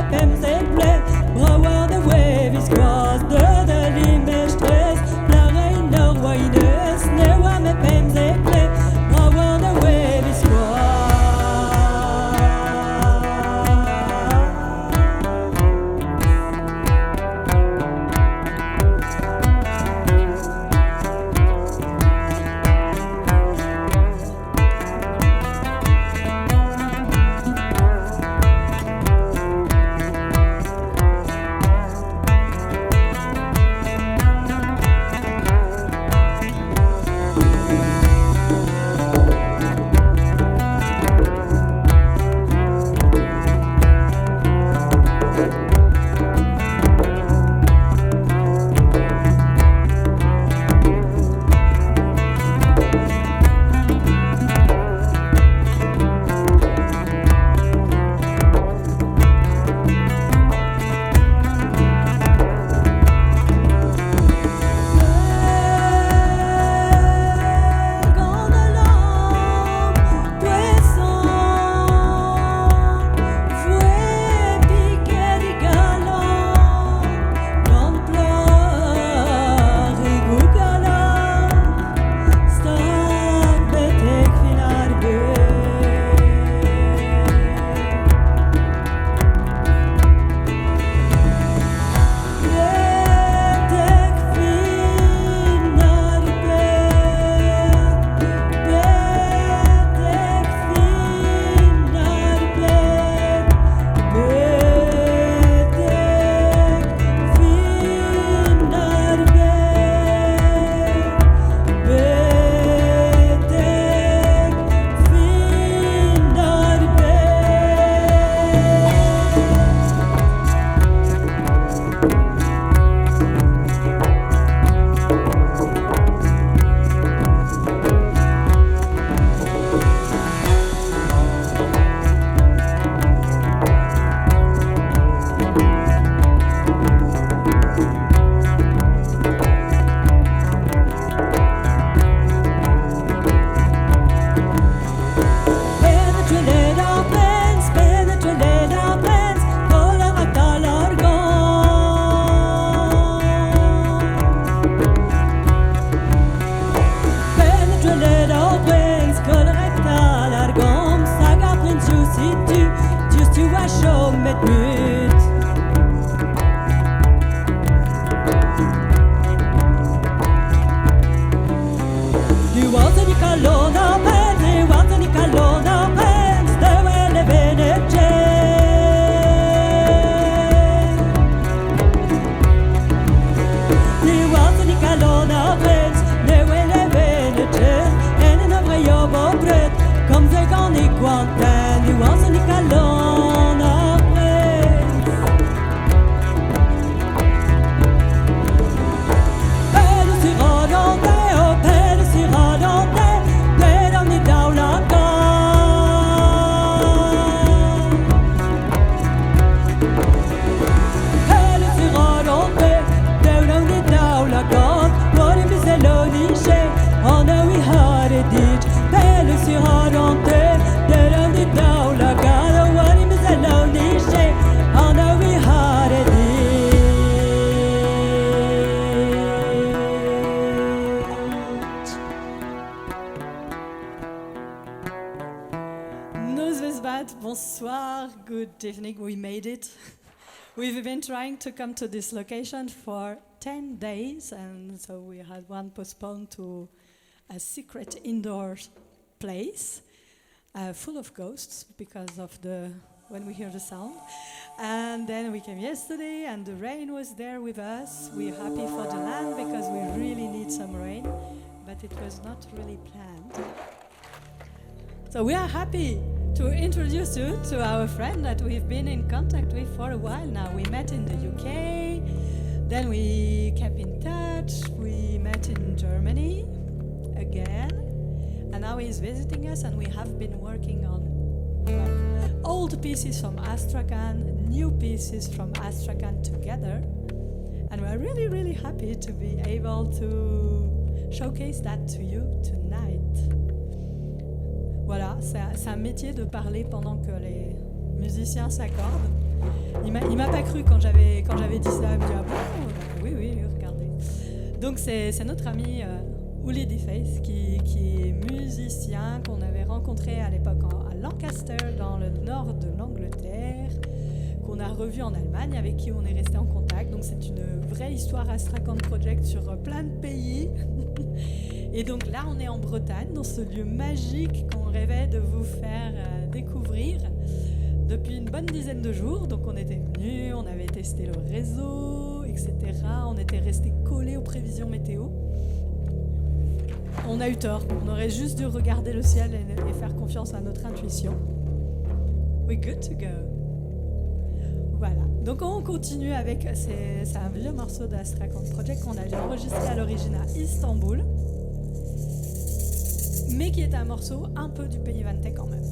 pems et bled, brouwer the wave is crossed, de l'image stress, la reine de roi Inês, ne wa me pems et bled, brouwer the wave is crossed. Bonsoir, good evening, we made it. We've been trying to come to this location for 10 days, and so we had one postponed to a secret indoor place full of ghosts because of when we hear the sound. And then we came yesterday, and the rain was there with us. We're happy for the land because we really need some rain, but it was not really planned. So we are happy to introduce you to our friend that we've been in contact with for a while now. We met in the UK, then we kept in touch, we met in Germany again, and now he's visiting us, and we have been working on old pieces from Astrakan, new pieces from Astrakan together, and we're really, really happy to be able to showcase that to you tonight. Voilà, c'est un métier de parler pendant que les musiciens s'accordent. Il m'a pas cru quand j'avais dit ça. Il me dit ah bon, oui, regardez. Donc c'est notre ami Diffaith qui est musicien qu'on avait rencontré à l'époque à Lancaster dans le nord de l'Angleterre, qu'on a revu en Allemagne, avec qui on est resté en contact. Donc c'est une vraie histoire Astrakan Project sur plein de pays. Et donc là on est en Bretagne, dans ce lieu magique qu'on rêvait de vous faire découvrir depuis une bonne dizaine de jours. Donc on était venus, on avait testé le réseau, etc. On était restés collés aux prévisions météo. On a eu tort, on aurait juste dû regarder le ciel et faire confiance à notre intuition. We're good to go. Voilà, donc on continue avec, c'est un vieux morceau d'Astrakan Project qu'on avait enregistré à l'origine à Istanbul, mais qui est un morceau un peu du pays vantais quand même.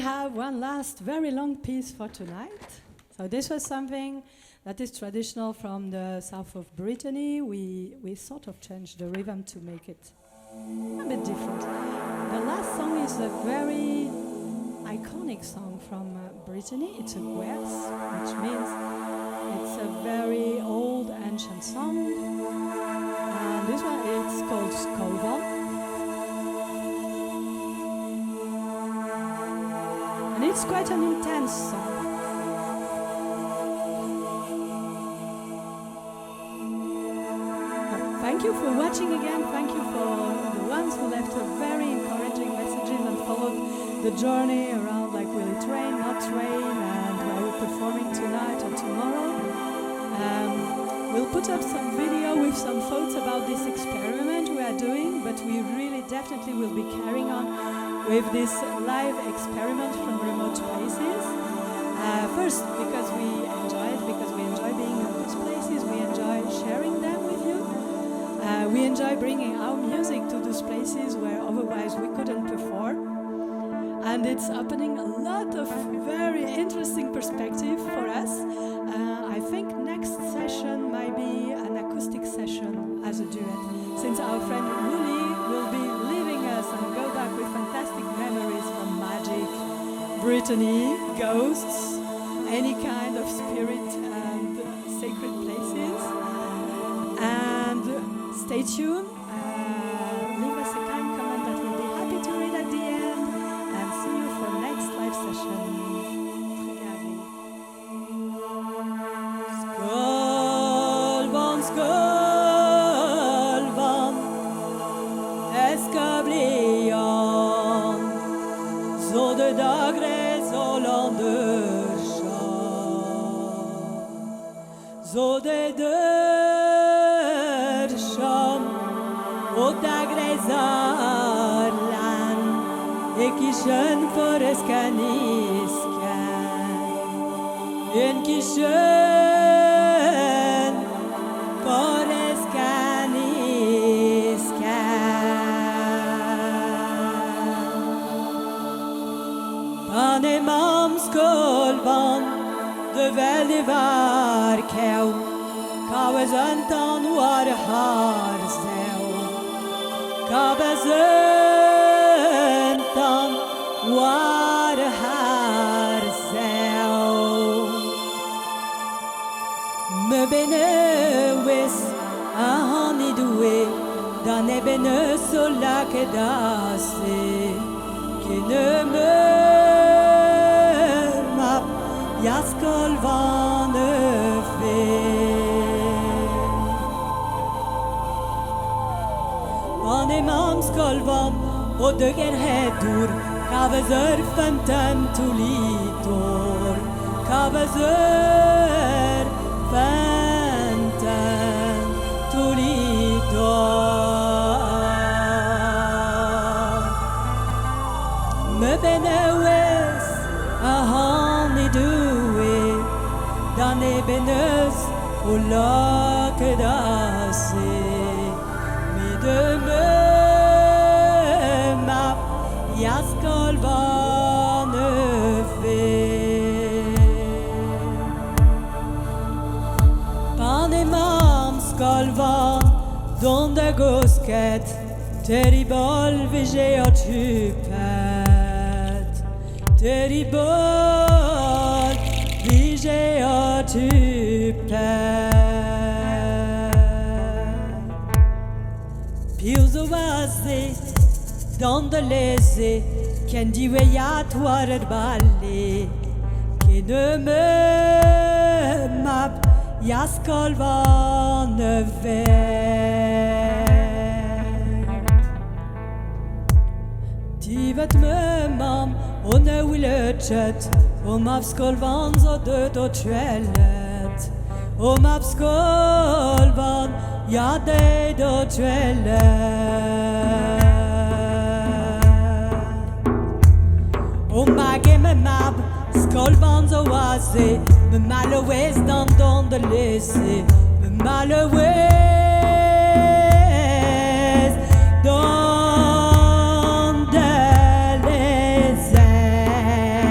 have one last very long piece for tonight. So this was something that is traditional from the south of Brittany. We sort of changed the rhythm to make it a bit different. The last song is a very iconic song from Brittany. It's a Gwerz, which means it's a very old ancient song. And this one, it's called Skolvan. And it's quite an intense song. Thank you for watching again. Thank you for the ones who left a very encouraging messages and followed the journey around, like, will it rain, not rain, and where we're performing tonight or tomorrow. We'll put up some video with some thoughts about this experiment we are doing, but we really definitely will be carrying on with this live experiment from remote places. First, because we enjoy it, because we enjoy being in those places, we enjoy sharing them with you. We enjoy bringing our music to those places where otherwise we couldn't perform. And it's opening a lot of very interesting perspective for us. I think next session might be an acoustic session as a duet, since our friend Wooly will be leaving us and go back with fantastic memories from magic, Brittany, ghosts, any kind of spirit and sacred places. And stay tuned. Leave us a kind comment that we'll be happy to read at the end. And see you for next live session. Skolvan, Skolvan, eskablian, zo de dagre zolandershan, zo de dershan, o dagre zarlan, ekishen forescaniskan, en kishen forescaniskan. Panemam Skolvan, de veldig var kau, kawazantan war harzeu, kawazantan war harzeu. Me benewis ahani duwe, dan ebene solak dase, ki ne me map Skolvan fe. Panemam Skolvan, o döger hedur, kavazör fantan tulitor, kavazör fantan tulitor. Me benewes ahani duwe, dan ebenes o lak dase, mi de me map Skolvan fe. Panemam Skolvan, donde gosket, terribol vige a typet, terribol vige a typet. Piuso vaze, donde lese, kendi veyat warer balle, ki ne me map Skolvan fe. Tivet me mam, o ne wilecet, o map Skolvan zo de do tvelet, o map Skolvan ja de do tvelet. O mage me map Skolvan zo waze, me malowes dan don de laisser, me malowes don de laisser.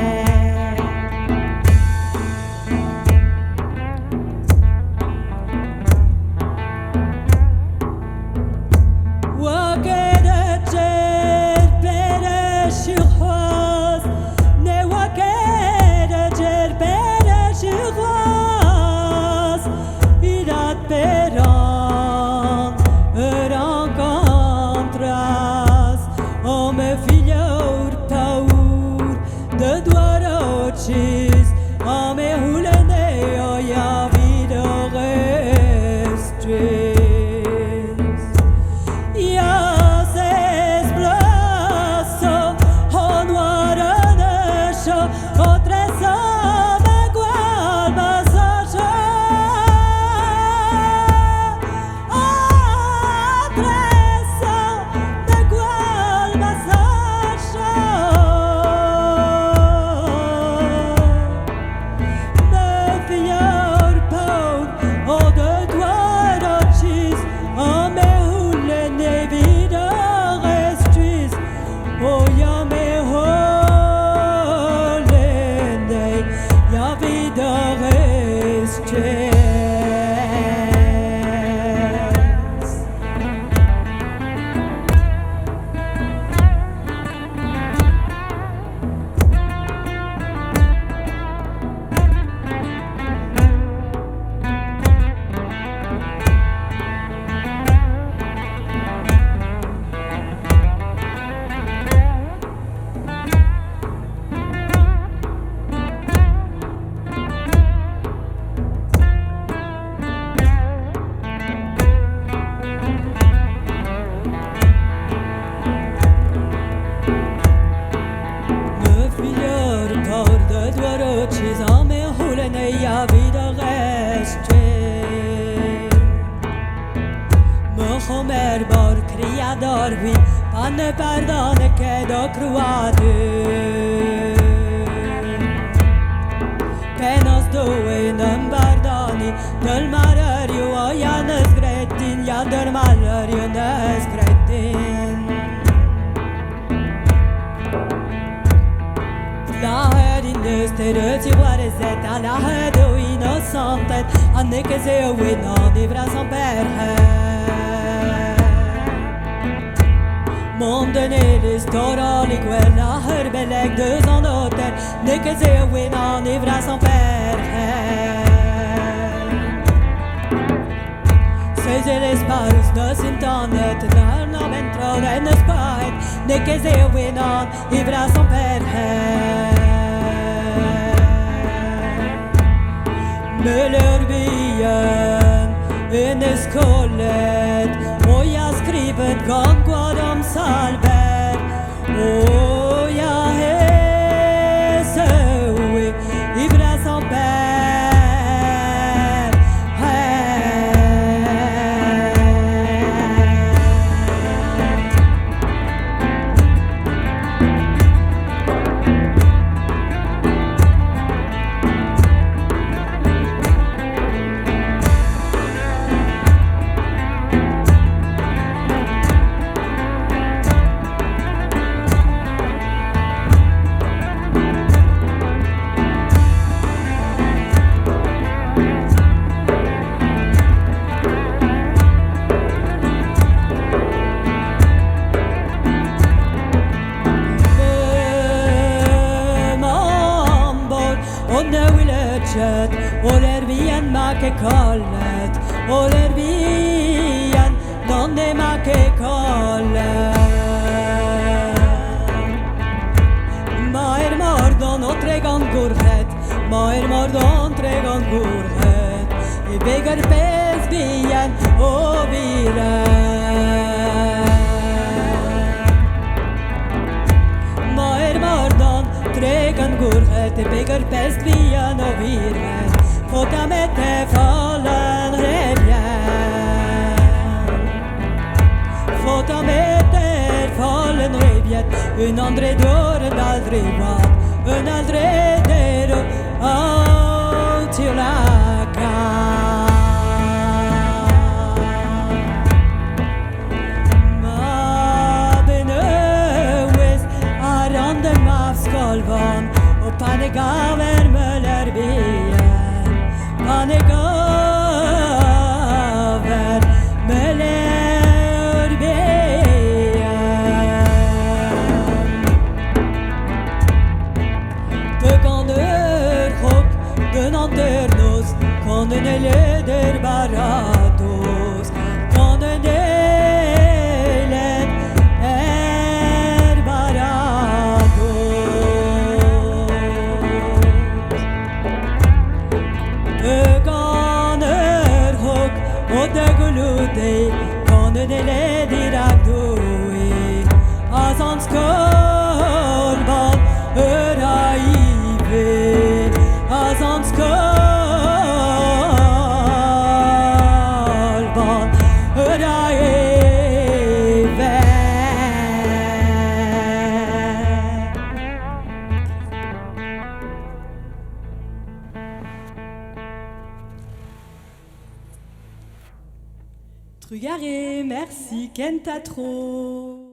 چیزا میخولن یا بیداغشتی مخمر بار کریا داروی پن پردانه که دا کروادی پناز دوی نمبردانی دل مراریو آیا نزگردین یا در مراریو نزگردین لاهر Inês teröti guarezet alahe do innocentet anne que se ouvina de braço perhe Monde neles torali quella herbeleg de zanoter ne que se ouvina de braço perhe Seis eles parus nos internet na ventro en spait ne que se ouvina de braço perhe Müller bien Inês kollet och jag skrivet gång om salver och jag hesöi I brasan bär Oler bien make kollet Oler bien donde make kollet Maer mordon och tregan gurhet Maer mordon tregan gurhet I bägger pes bien och viren Maer mordon tregan gurhet I bägger pes bien och viren Fota med te fallen revien Fota med te fallen revien Un andre dore d'aldri vat Un aldri dero out you like Ma benöwes Aran den Gwerz Skolvan Och panegaver möller bien Panegaver möller bien De gander hok, de nanternos Kan den leder baratos Kan den led baratos De gander hok och de guludei Kan den leder agdoi Azan Skolvan öra ive Azan Skolvan öra ive Trugaré, merci, Kenta trop.